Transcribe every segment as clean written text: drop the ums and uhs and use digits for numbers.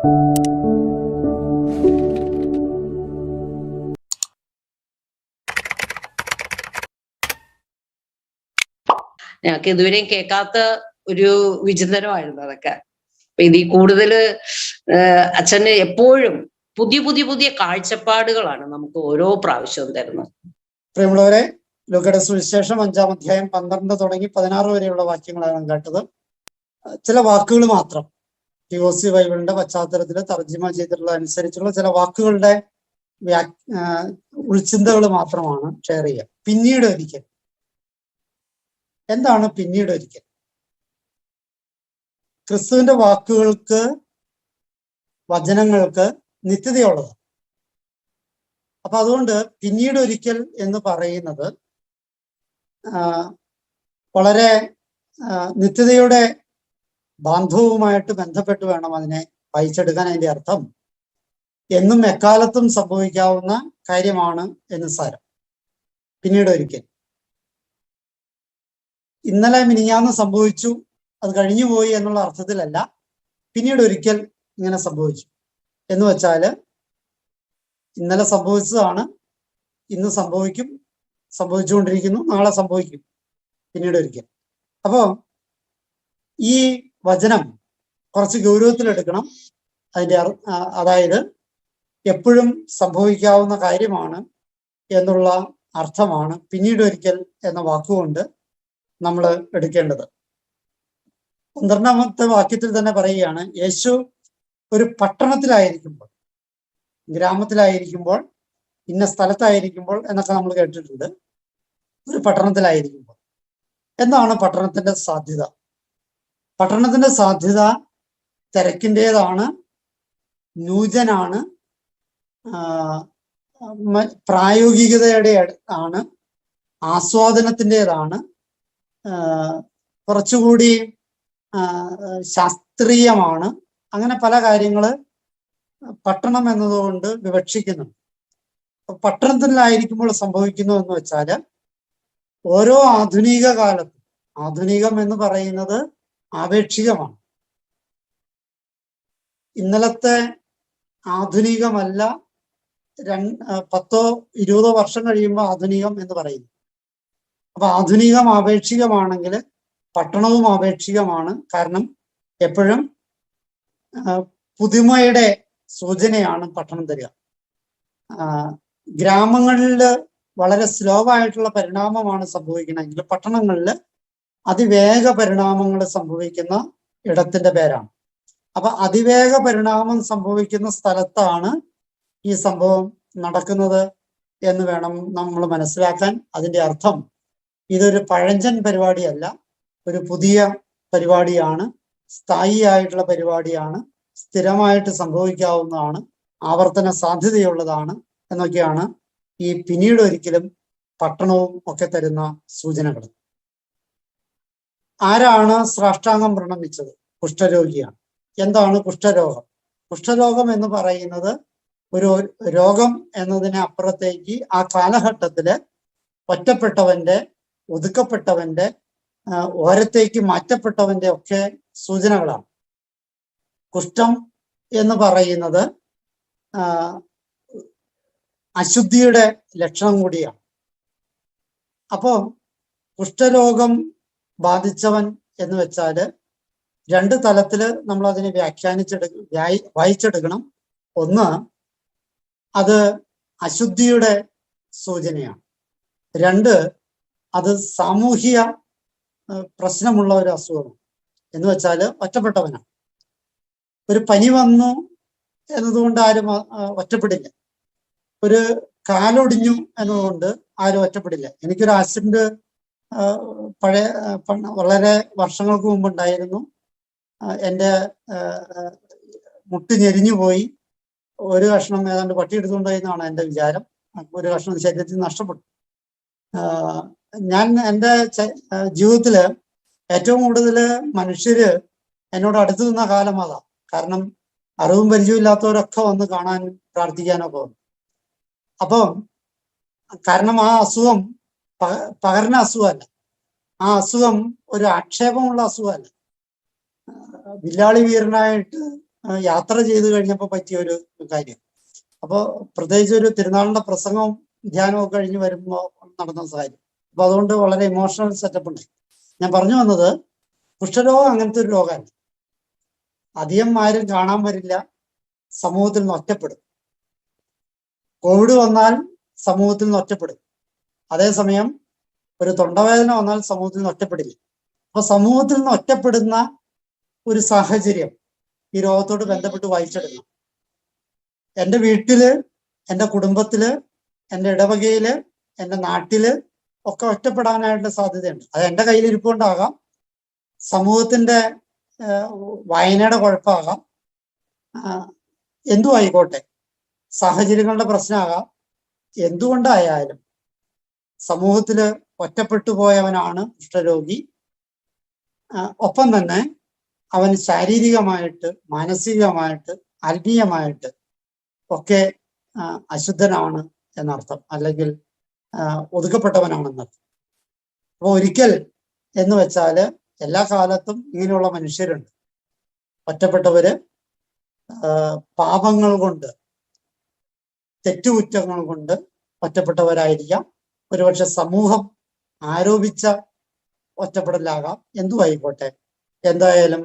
ഞങ്ങൾക്ക് ഇതുവരെയും കേൾക്കാത്ത ഒരു വിചിന്തനമായിരുന്നു അതൊക്കെ. അപ്പൊ ഇതിൽ കൂടുതൽ അച്ഛന് എപ്പോഴും പുതിയ പുതിയ പുതിയ കാഴ്ചപ്പാടുകളാണ് നമുക്ക് ഓരോ പ്രാവശ്യവും തരുന്നത്. പ്രിയമുള്ളവരെ, ലൂക്കയുടെ സുവിശേഷം 5-ാം അധ്യായം 12 തുടങ്ങി 16 വരെയുള്ള വാക്യങ്ങളാണ് കേട്ടത്. ചില വാക്കുകൾ മാത്രം TOC ബൈബിളിന്റെ പശ്ചാത്തലത്തിൽ തർജ്ജിമ ചെയ്തിട്ടുള്ള അനുസരിച്ചുള്ള ചില വാക്കുകളുടെ ഉൾച്ചിന്തകൾ മാത്രമാണ് ഷെയർ ചെയ്യുക. പിന്നീട് ഒരിക്കൽ. എന്താണ് പിന്നീട് ഒരിക്കൽ? ക്രിസ്തുവിന്റെ വാക്കുകൾക്ക്, വചനങ്ങൾക്ക് നിത്യതയുള്ളത്. അപ്പൊ അതുകൊണ്ട് പിന്നീട് ഒരിക്കൽ എന്ന് പറയുന്നത് വളരെ നിത്യതയുടെ ബാന്ധവുമായിട്ട് ബന്ധപ്പെട്ട് വേണം അതിനെ വായിച്ചെടുക്കാൻ. അതിന്റെ അർത്ഥം എന്നും എക്കാലത്തും സംഭവിക്കാവുന്ന കാര്യമാണ് എന്ന് സാരം. പിന്നീട് ഒരിക്കൽ ഇന്നലെ മിനിഞ്ഞാന്ന് സംഭവിച്ചു, അത് കഴിഞ്ഞുപോയി എന്നുള്ള അർത്ഥത്തിലല്ല. പിന്നീട് ഒരിക്കൽ ഇങ്ങനെ സംഭവിച്ചു എന്ന് വെച്ചാൽ ഇന്നലെ സംഭവിച്ചതാണ്, ഇന്ന് സംഭവിക്കും, സംഭവിച്ചുകൊണ്ടിരിക്കുന്നു, നാളെ സംഭവിക്കും, പിന്നീട് ഒരിക്കൽ. അപ്പോ ഈ വചനം കുറച്ച് ഗൗരവത്തിലെടുക്കണം. അതായത് എപ്പോഴും സംഭവിക്കാവുന്ന കാര്യമാണ് എന്നുള്ള അർത്ഥമാണ് പിന്നീട് ഒരിക്കൽ എന്ന വാക്കുകൊണ്ട് നമ്മൾ എടുക്കേണ്ടത്. 12-ാമത്തെ വാക്യത്തിൽ തന്നെ പറയുകയാണ്, യേശു ഒരു പട്ടണത്തിലായിരിക്കുമ്പോൾ, ഗ്രാമത്തിലായിരിക്കുമ്പോൾ, ഇന്ന സ്ഥലത്തായിരിക്കുമ്പോൾ എന്നൊക്കെ നമ്മൾ കേട്ടിട്ടുണ്ട്. ഒരു പട്ടണത്തിലായിരിക്കുമ്പോൾ എന്താണ് പട്ടണത്തിന്റെ സാധ്യത? പട്ടണത്തിന്റെ സാധ്യത തിരക്കിൻ്റെതാണ്, നൂജനാണ്, പ്രായോഗികതയുടെ ആണ്, ആസ്വാദനത്തിൻ്റെതാണ്, കുറച്ചുകൂടി ശാസ്ത്രീയമാണ്. അങ്ങനെ പല കാര്യങ്ങള് പട്ടണം എന്നതുകൊണ്ട് വിവക്ഷിക്കുന്നുണ്ട്. പട്ടണത്തിലായിരിക്കുമ്പോൾ സംഭവിക്കുന്നു എന്ന് വെച്ചാല് ഓരോ ആധുനിക കാലത്തും, ആധുനികം എന്ന് പറയുന്നത് ആപേക്ഷികമാണ്. ഇന്നലത്തെ ആധുനികമല്ല 10-20 വർഷം കഴിയുമ്പോൾ ആധുനികം എന്ന് പറയുന്നു. അപ്പൊ ആധുനികം ആപേക്ഷികമാണെങ്കിൽ പട്ടണവും ആപേക്ഷികമാണ്. കാരണം എപ്പോഴും പുതുമയുടെ സൂചനയാണ് പട്ടണം തരിക. ഗ്രാമങ്ങളിൽ വളരെ സ്ലോ ആയിട്ടുള്ള പരിണാമമാണ് സംഭവിക്കണമെങ്കിൽ പട്ടണങ്ങളിൽ അതിവേഗ പരിണാമങ്ങൾ സംഭവിക്കുന്ന ഇടത്തിന്റെ പേരാണ്. അപ്പൊ അതിവേഗ പരിണാമം സംഭവിക്കുന്ന സ്ഥലത്താണ് ഈ സംഭവം നടക്കുന്നത് എന്ന് വേണം നമ്മൾ മനസ്സിലാക്കാൻ. അതിന്റെ അർത്ഥം ഇതൊരു പഴഞ്ചൻ പരിപാടിയല്ല, ഒരു പുതിയ പരിപാടിയാണ്, സ്ഥായിയായിട്ടുള്ള പരിപാടിയാണ്, സ്ഥിരമായിട്ട് സംഭവിക്കാവുന്നതാണ്, ആവർത്തന സാധ്യതയുള്ളതാണ് എന്നൊക്കെയാണ് ഈ പിന്നീട് ഒരിക്കലും പട്ടണവും ഒക്കെ തരുന്ന സൂചനകൾ. ആരാണ് സാഷ്ടാംഗം പ്രണമിച്ചത്? കുഷ്ഠരോഗിയാണ്. എന്താണ് കുഷ്ഠരോഗം? കുഷ്ഠരോഗം എന്ന് പറയുന്നത് ഒരു രോഗം എന്നതിന് അപ്പുറത്തേക്ക് ആ കാലഘട്ടത്തില് ഒറ്റപ്പെട്ടവന്റെ, ഒതുക്കപ്പെട്ടവന്റെ, ഓരത്തേക്ക് മാറ്റപ്പെട്ടവന്റെ ഒക്കെ സൂചനകളാണ്. കുഷ്ഠം എന്ന് പറയുന്നത് അശുദ്ധിയുടെ ലക്ഷണം കൂടിയാണ്. അപ്പോ കുഷ്ഠരോഗം ബാധിച്ചവൻ എന്ന് വെച്ചാല് 2 തലത്തില് നമ്മൾ അതിനെ വായിച്ചെടുക്കണം. ഒന്ന്, അത് അശുദ്ധിയുടെ സൂചനയാണ്. 2, അത് സാമൂഹിക പ്രശ്നമുള്ള ഒരു അസുഖമാണ്. എന്ന് വെച്ചാല് ഒറ്റപ്പെട്ടവനാണ്. ഒരു പനി വന്നു എന്നതുകൊണ്ട് ആരും ഒറ്റപ്പെടില്ല. ഒരു കാലൊടിഞ്ഞു എന്നതുകൊണ്ട് ആരും ഒറ്റപ്പെടില്ല. എനിക്കൊരു ആക്സിഡന്റ് വളരെ വർഷങ്ങൾക്ക് മുമ്പ് ഉണ്ടായിരുന്നു. എൻ്റെ മുട്ട് ഞെരിഞ്ഞു പോയി. ഒരു കഷ്ണം ഏതാണ്ട് പട്ടി എടുത്തുകൊണ്ടുപോയി എന്നാണ് എൻ്റെ വിചാരം. ഒരു കഷ്ണം ശരീരത്തിൽ നഷ്ടപ്പെട്ടു. ഞാൻ എൻ്റെ ജീവിതത്തില് ഏറ്റവും കൂടുതൽ മനുഷ്യര് എന്നോട് അടുത്ത് നിന്ന കാലം അതാ. കാരണം അറിവും പരിചയമില്ലാത്തവരൊക്കെ വന്ന് കാണാനും പ്രാർത്ഥിക്കാനൊക്കെ വന്നു. അപ്പം കാരണം ആ അസുഖം പകർന്ന അസുഖമല്ല, ആ അസുഖം ഒരു ആക്ഷേപമുള്ള അസുഖമല്ല. വില്ലാളി വീരനായിട്ട് യാത്ര ചെയ്ത് കഴിഞ്ഞപ്പോൾ പറ്റിയ ഒരു കാര്യം. അപ്പോൾ പ്രത്യേകിച്ച് ഒരു തിരുനാളിന്റെ പ്രസംഗവും ധ്യാനവും ഒക്കെ കഴിഞ്ഞ് വരുമ്പോൾ നടന്ന കാര്യം. അപ്പൊ അതുകൊണ്ട് വളരെ ഇമോഷണൽ സെറ്റപ്പ് ഉണ്ട്. ഞാൻ പറഞ്ഞു വന്നത്, കുഷ്ഠരോഗം അങ്ങനത്തെ ഒരു രോഗമല്ല. അധികം ആരും കാണാൻ വരില്ല, സമൂഹത്തിൽ നിന്ന് ഒറ്റപ്പെടും. കോവിഡ് വന്നാൽ സമൂഹത്തിൽ നിന്ന് ഒറ്റപ്പെടും. അതേസമയം ഒരു തൊണ്ടവേദന വന്നാൽ സമൂഹത്തിൽ നിന്ന് ഒറ്റപ്പെടില്ല. അപ്പൊ സമൂഹത്തിൽ നിന്ന് ഒറ്റപ്പെടുന്ന ഒരു സാഹചര്യം ഈ രോഗത്തോട് ബന്ധപ്പെട്ട് വായിച്ചെടുക്കണം. എൻ്റെ വീട്ടില്, എൻ്റെ കുടുംബത്തില്, എൻ്റെ ഇടവകയില്, എൻ്റെ നാട്ടില് ഒക്കെ ഒറ്റപ്പെടാനായിട്ടുള്ള സാധ്യതയുണ്ട്. അത് എൻ്റെ കയ്യിൽ ഇരിപ്പുണ്ടാകാം, സമൂഹത്തിന്റെ വായനയുടെ കുഴപ്പമാകാം, എന്തും ആയിക്കോട്ടെ, സാഹചര്യങ്ങളുടെ പ്രശ്നമാകാം. എന്തുകൊണ്ടായാലും സമൂഹത്തില് ഒറ്റപ്പെട്ടു പോയവനാണ് കുഷ്ഠരോഗി. ഒപ്പം തന്നെ അവൻ ശാരീരികമായിട്ട്, മാനസികമായിട്ട്, ആത്മീയമായിട്ട് ഒക്കെ അശുദ്ധനാണ് എന്നർത്ഥം, അല്ലെങ്കിൽ ഒതുക്കപ്പെട്ടവനാണെന്നർത്ഥം. അപ്പൊ ഒരിക്കൽ എന്ന് വെച്ചാല് എല്ലാ കാലത്തും ഇങ്ങനെയുള്ള മനുഷ്യരുണ്ട്. ഒറ്റപ്പെട്ടവര് പാപങ്ങൾ കൊണ്ട്, തെറ്റുകുറ്റങ്ങൾ കൊണ്ട് ഒറ്റപ്പെട്ടവരായിരിക്കാം. ഒരുപക്ഷെ സമൂഹം ആരോപിച്ച ഒറ്റപ്പെടലാകാം, എന്തു ആയിക്കോട്ടെ. എന്തായാലും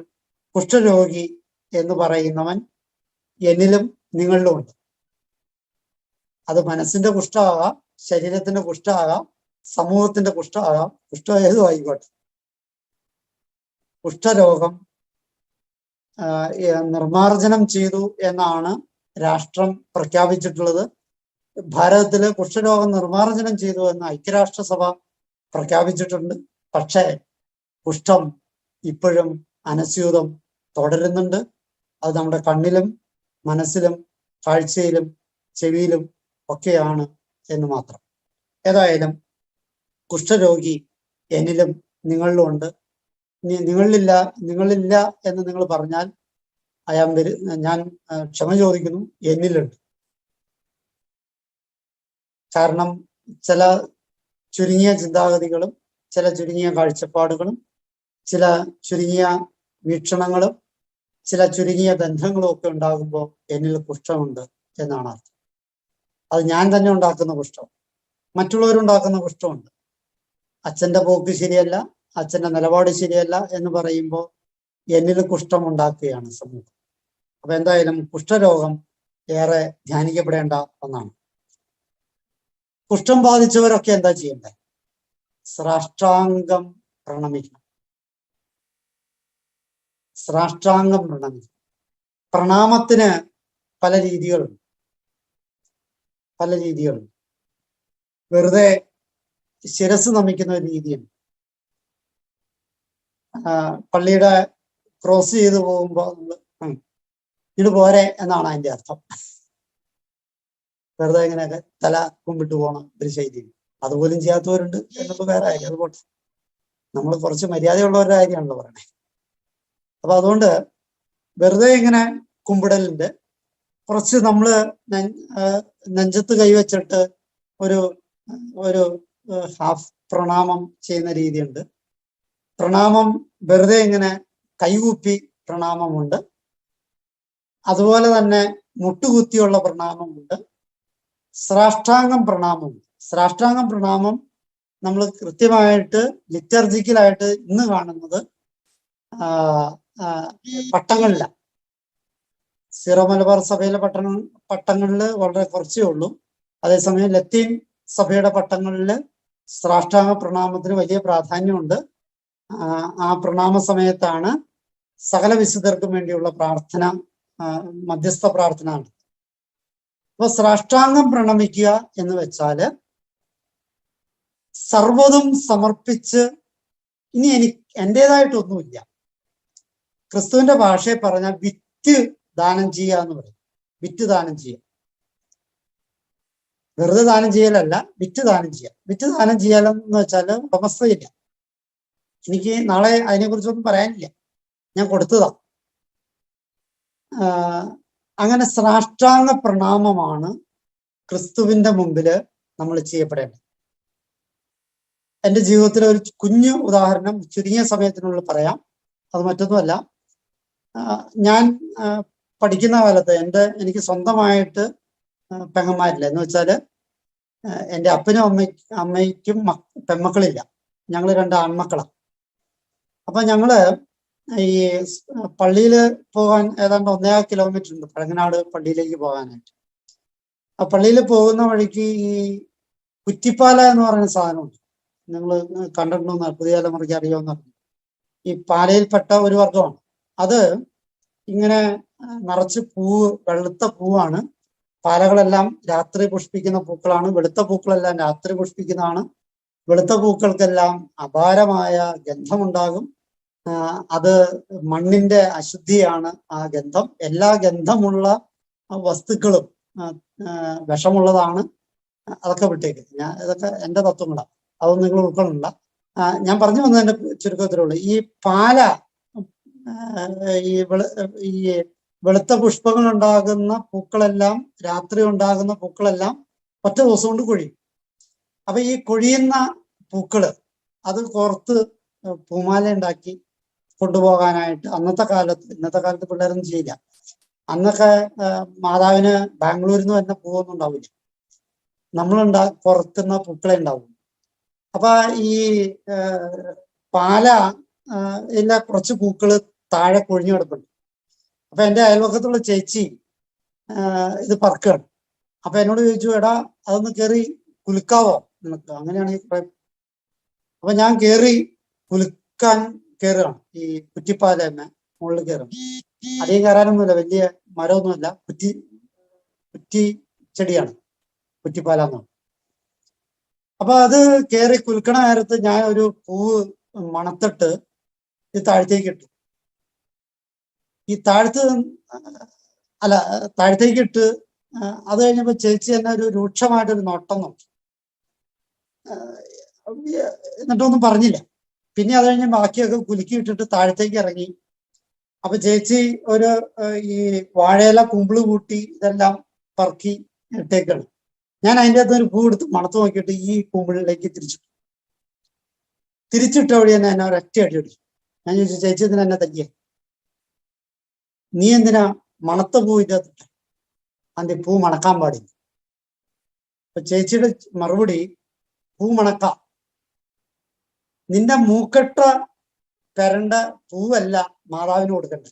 കുഷ്ഠരോഗി എന്ന് പറയുന്നവൻ എന്നിലും നിങ്ങളിലും ഉണ്ട്. അത് മനസ്സിന്റെ കുഷ്ഠമാകാം, ശരീരത്തിന്റെ കുഷ്ഠമാകാം, സമൂഹത്തിന്റെ കുഷ്ഠമാകാം, കുഷ്ഠം ഏതും ആയിക്കോട്ടെ. കുഷ്ഠരോഗം നിർമാർജനം ചെയ്തു എന്നാണ് രാഷ്ട്രം പ്രഖ്യാപിച്ചിട്ടുള്ളത്. ഭാരതത്തില് കുഷ്ഠരോഗം നിർമാർജനം ചെയ്തു എന്ന് ഐക്യരാഷ്ട്രസഭ പ്രഖ്യാപിച്ചിട്ടുണ്ട്. പക്ഷേ കുഷ്ഠം ഇപ്പോഴും അനസ്യൂതം തുടരുന്നുണ്ട്. അത് നമ്മുടെ കണ്ണിലും മനസ്സിലും കാഴ്ചയിലും ചെവിയിലും ഒക്കെയാണ് എന്ന് മാത്രം. ഏതായാലും കുഷ്ഠരോഗി എന്നിലും നിങ്ങളിലും ഉണ്ട്. നിങ്ങളില്ല എന്ന് നിങ്ങൾ പറഞ്ഞാൽ ഞാൻ ക്ഷമ ചോദിക്കുന്നു, എന്നിലുണ്ട്. കാരണം ചില ചുരുങ്ങിയ ചിന്താഗതികളും, ചില ചുരുങ്ങിയ കാഴ്ചപ്പാടുകളും, ചില ചുരുങ്ങിയ വീക്ഷണങ്ങളും, ചില ചുരുങ്ങിയ ബന്ധങ്ങളും ഒക്കെ ഉണ്ടാകുമ്പോൾ എന്നിൽ കുഷ്ഠമുണ്ട് എന്നാണ് അർത്ഥം. അത് ഞാൻ തന്നെ ഉണ്ടാക്കുന്ന കുഷ്ഠം, മറ്റുള്ളവരുണ്ടാക്കുന്ന കുഷ്ഠമുണ്ട്. അച്ഛന്റെ പോക്ക് ശരിയല്ല, അച്ഛന്റെ നിലപാട് ശരിയല്ല എന്ന് പറയുമ്പോൾ എന്നിൽ കുഷ്ഠം ഉണ്ടാക്കുകയാണ് സമൂഹം. അപ്പൊ എന്തായാലും കുഷ്ഠരോഗം ഏറെ ധ്യാനിക്കപ്പെടേണ്ട ഒന്നാണ്. കുഷ്ഠം ബാധിച്ചവരൊക്കെ എന്താ ചെയ്യണ്ടേ? സാഷ്ടാംഗം പ്രണമിക്കണം. സാഷ്ടാംഗം പ്രണമിക്കണം. പ്രണാമത്തിന് പല രീതികളുണ്ട്. വെറുതെ ശിരസ് നമിക്കുന്ന ഒരു രീതിയുണ്ട്. പള്ളിയുടെ ക്രോസ് ചെയ്ത് പോകുമ്പോ ഇത് പോരെ എന്നാണ് അതിന്റെ അർത്ഥം. വെറുതെ ഇങ്ങനെയൊക്കെ തല കുമ്പിട്ട് പോണ ഒരു ശൈലി. അതുപോലും ചെയ്യാത്തവരുണ്ട് എന്നൊക്കെ വേറെ കാര്യം. അതുപോട്ടെ, നമ്മൾ കുറച്ച് മര്യാദയുള്ളവരുടെ കാര്യമാണല്ലോ പറയണേ. അപ്പൊ അതുകൊണ്ട് വെറുതെ ഇങ്ങനെ കുമ്പിടലുണ്ട്. കുറച്ച് നമ്മള് നെഞ്ചത്ത് കൈവച്ചിട്ട് ഒരു ഹാഫ് പ്രണാമം ചെയ്യുന്ന രീതിയുണ്ട്. പ്രണാമം വെറുതെ ഇങ്ങനെ കൈകൂപ്പി പ്രണാമമുണ്ട്. അതുപോലെ തന്നെ മുട്ടുകുത്തിയുള്ള പ്രണാമമുണ്ട്. സാഷ്ടാംഗം പ്രണാമമുണ്ട്. സാഷ്ടാംഗം പ്രണാമം നമ്മൾ കൃത്യമായിട്ട് ലിറ്റർജിക്കലായിട്ട് ഇന്ന് കാണുന്നത് പട്ടങ്ങളില. സീറോ മലബാർ സഭയിലെ പട്ടങ്ങളിൽ വളരെ കുറച്ചേ ഉള്ളൂ. അതേസമയം ലത്തീൻ സഭയുടെ പട്ടങ്ങളിൽ സാഷ്ടാംഗ പ്രണാമത്തിന് വലിയ പ്രാധാന്യമുണ്ട്. ആ പ്രണാമ സമയത്താണ് സകല വിശുദ്ധർക്കും വേണ്ടിയുള്ള പ്രാർത്ഥന, മധ്യസ്ഥ പ്രാർത്ഥന. അപ്പൊ സാഷ്ടാംഗം പ്രണമിക്കുക എന്ന് വെച്ചാല് സർവ്വതും സമർപ്പിച്ച്, ഇനി എന്റേതായിട്ടൊന്നുമില്ല. ക്രിസ്തുവിന്റെ ഭാഷയെ പറഞ്ഞാൽ വിറ്റ് ദാനം ചെയ്യുക എന്ന് പറയും. വിറ്റ് ദാനം ചെയ്യുക, വെറുതെ ദാനം ചെയ്യലല്ല, വിറ്റ് ദാനം ചെയ്യുക. വിറ്റ് ദാനം ചെയ്യാലെന്ന് വെച്ചാൽ ഉടമസ്ഥയില്ല, എനിക്ക് നാളെ അതിനെക്കുറിച്ചൊന്നും പറയാനില്ല, ഞാൻ കൊടുത്തതാ. അങ്ങനെ സാഷ്ടാംഗ പ്രണാമമാണ് ക്രിസ്തുവിന്റെ മുമ്പില് നമ്മൾ ചെയ്യപ്പെടേണ്ടത്. എൻ്റെ ജീവിതത്തിലെ ഒരു കുഞ്ഞു ഉദാഹരണം ചുരുങ്ങിയ സമയത്തിനുള്ളിൽ പറയാം. അത് മറ്റൊന്നുമല്ല, ഞാൻ പഠിക്കുന്ന കാലത്ത് എനിക്ക് സ്വന്തമായിട്ട് പെങ്ങന്മാരില്ല. എന്ന് വെച്ചാല് എൻ്റെ അപ്പനും അമ്മയ്ക്കും പെൺമക്കളില്ല. ഞങ്ങൾ 2 ആൺമക്കളാണ്. അപ്പൊ ഞങ്ങള് ഈ പള്ളിയിൽ പോകാൻ ഏതാണ്ട് 1.5 കിലോമീറ്റർ ഉണ്ട് പഴങ്ങനാട് പള്ളിയിലേക്ക് പോകാനായിട്ട്. ആ പള്ളിയിൽ പോകുന്ന വഴിക്ക് ഈ കുറ്റിപ്പാല എന്ന് പറയുന്ന സാധനമുണ്ട്. നിങ്ങൾ കണ്ടിട്ടുണ്ടോ? പുതിയ തലമുറയ്ക്ക് അറിയാമെന്ന് പറഞ്ഞു. ഈ പാലയിൽപ്പെട്ട ഒരു വർഗമാണ് അത്. ഇങ്ങനെ നിറച്ച് വെളുത്ത പൂവാണ്. പാലകളെല്ലാം രാത്രി പുഷ്പിക്കുന്ന പൂക്കളാണ്. വെളുത്ത പൂക്കളെല്ലാം രാത്രി പുഷ്പിക്കുന്നതാണ്. വെളുത്ത പൂക്കൾക്കെല്ലാം അപാരമായ ഗന്ധമുണ്ടാകും. അത് മണ്ണിന്റെ അശുദ്ധിയാണ് ആ ഗന്ധം. എല്ലാ ഗന്ധമുള്ള വസ്തുക്കളും വിഷമുള്ളതാണ്. അതൊക്കെ വിട്ടേക്ക്. ഇതൊക്കെ എൻ്റെ തത്വങ്ങളാണ്, അതൊന്നും നിങ്ങൾ ഉൾക്കൊള്ളണ്ട. ഞാൻ പറഞ്ഞു വന്നതിന്റെ ചുരുക്കത്തിലുള്ളൂ. ഈ പാല ഈ വെളുത്ത പുഷ്പങ്ങൾ ഉണ്ടാകുന്ന പൂക്കളെല്ലാം, രാത്രി ഉണ്ടാകുന്ന പൂക്കളെല്ലാം ഒറ്റ ദിവസം കൊണ്ട് കൊഴിയും. അപ്പൊ ഈ കൊഴിയുന്ന പൂക്കള് അത് കോർത്ത് പൂമാല ഉണ്ടാക്കി കൊണ്ടുപോകാനായിട്ട് ഇന്നത്തെ കാലത്ത് പിള്ളേരൊന്നും ചെയ്യില്ല. അന്നൊക്കെ മാതാവിന് ബാംഗ്ലൂരിൽ നിന്ന് തന്നെ പൂവൊന്നും ഉണ്ടാവില്ല. പുറത്തുന്ന പൂക്കളെ ഉണ്ടാവും. അപ്പൊ ഈ പാല കുറച്ച് പൂക്കള് താഴെ കൊഴിഞ്ഞു കിടപ്പുണ്ട്. അപ്പൊ എൻ്റെ അയൽവക്കത്തുള്ള ചേച്ചി ഇത് പറക്കുകയാണ്. അപ്പൊ എന്നോട് ചോദിച്ചു, എടാ അതൊന്ന് കയറി കുലുക്കാവോ നിനക്ക്? അങ്ങനെയാണെങ്കിൽ അപ്പൊ ഞാൻ കുലുക്കാൻ കയറുകയാണ്. ഈ കുറ്റിപ്പാലമ്മ മുകളിൽ കയറും. അധികം കയറാനൊന്നുമില്ല, വലിയ മരമൊന്നുമില്ല, കുറ്റി ചെടിയാണ് കുറ്റിപ്പാല എന്ന്. അപ്പൊ അത് കയറി കുലുക്കണ നേരത്ത് ഞാൻ ഒരു പൂവ് മണത്തിട്ട് ഇത് താഴത്തേക്ക് ഇട്ടു. ഈ താഴത്തേക്ക് ഇട്ട് അത് കഴിഞ്ഞപ്പോ ചേച്ചി തന്നെ ഒരു രൂക്ഷമായിട്ടൊരു നോട്ടം നോക്കി. എന്നിട്ടൊന്നും പറഞ്ഞില്ല. പിന്നെ അത് കഴിഞ്ഞ് ബാക്കിയൊക്കെ കുലുക്കി ഇട്ടിട്ട് താഴത്തേക്ക് ഇറങ്ങി. അപ്പൊ ചേച്ചി ഈ വാഴയില കുമ്പിള് കൂട്ടി ഇതെല്ലാം പറക്കി ഇട്ടേക്കാണ്. ഞാൻ അതിൻ്റെ അകത്ത് ഒരു പൂ എടുത്ത് മണത്ത് നോക്കിയിട്ട് ഈ കുമ്പിളിലേക്ക് തിരിച്ചിട്ട വഴി തന്നെ എന്നെ ഒരൊറ്റ അടി അടിച്ചു. ഞാൻ ചോദിച്ചു, ചേച്ചി എന്തിനാ എന്നെ തല്ലിയ? നീ എന്തിനാ മണത്ത പൂ ഇതിനകത്തിട്ട്? അതിന്റെ പൂ മണക്കാൻ പാടില്ല. അപ്പൊ ചേച്ചിയുടെ മറുപടി, പൂ മണക്കാം, നിന്റെ മൂക്കെട്ട പെരണ്ട പൂവല്ല മാതാവിന് കൊടുക്കണ്ടേ,